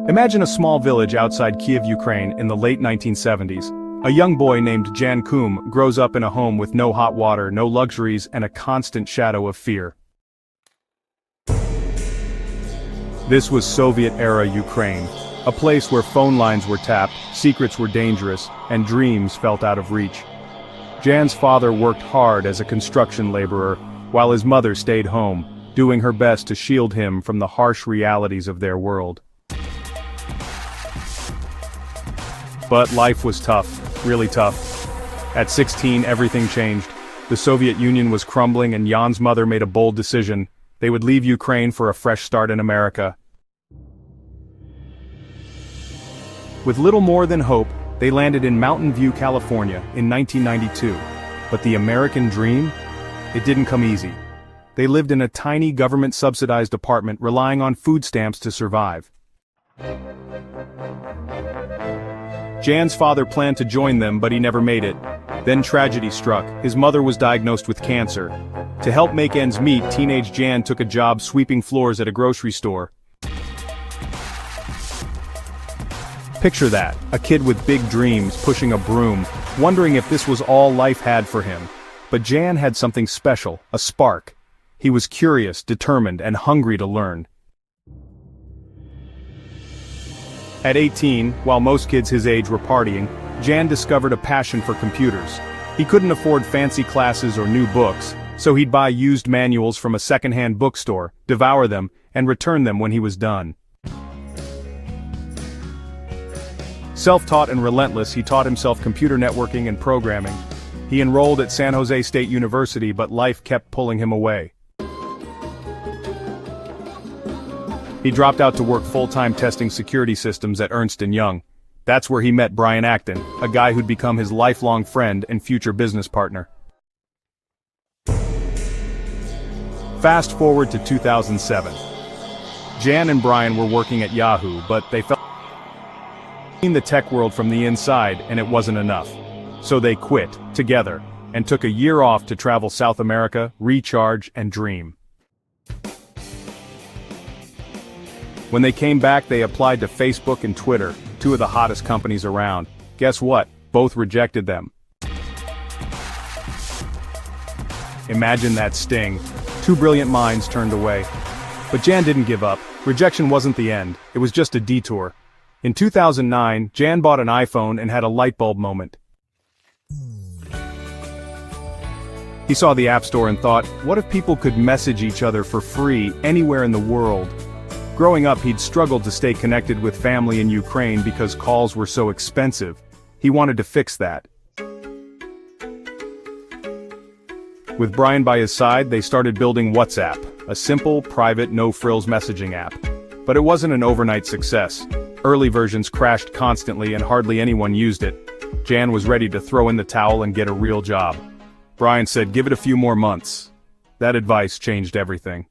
Imagine a small village outside Kiev, Ukraine in the late 1970s. A young boy named Jan Kum grows up in a home with no hot water, no luxuries, and a constant shadow of fear. This was Soviet-era Ukraine, a place where phone lines were tapped, secrets were dangerous, and dreams felt out of reach. Jan's father worked hard as a construction laborer, while his mother stayed home, doing her best to shield him from the harsh realities of their world. But life was tough, really tough. At 16, everything changed. The Soviet Union was crumbling and Jan's mother made a bold decision. They would leave Ukraine for a fresh start in America. With little more than hope, they landed in Mountain View, California, in 1992. But the American dream? It didn't come easy. They lived in a tiny government-subsidized apartment relying on food stamps to survive. Jan's father planned to join them, but he never made it. Then tragedy struck. His mother was diagnosed with cancer. To help make ends meet, teenage Jan took a job sweeping floors at a grocery store. Picture that, a kid with big dreams pushing a broom, wondering if this was all life had for him. But Jan had something special, a spark. He was curious, determined, and hungry to learn. At 18, while most kids his age were partying, Jan discovered a passion for computers. He couldn't afford fancy classes or new books, so he'd buy used manuals from a second-hand bookstore, devour them, and return them when he was done. Self-taught and relentless, he taught himself computer networking and programming. He enrolled at San Jose State University, but life kept pulling him away. He dropped out to work full-time testing security systems at Ernst & Young. That's where he met Brian Acton, a guy who'd become his lifelong friend and future business partner. Fast forward to 2007. Jan and Brian were working at Yahoo, but they felt the tech world from the inside, and it wasn't enough. So they quit, together, and took a year off to travel South America, recharge, and dream. When they came back, they applied to Facebook and Twitter, two of the hottest companies around. Guess what? Both rejected them. Imagine that sting. Two brilliant minds turned away. But Jan didn't give up. Rejection wasn't the end. It was just a detour. In 2009, Jan bought an iPhone and had a light bulb moment. He saw the App Store and thought, what if people could message each other for free anywhere in the world? Growing up, he'd struggled to stay connected with family in Ukraine because calls were so expensive. He wanted to fix that. With Brian by his side, they started building WhatsApp, a simple, private, no-frills messaging app. But it wasn't an overnight success. Early versions crashed constantly and hardly anyone used it. Jan was ready to throw in the towel and get a real job. Brian said, give it a few more months. That advice changed everything.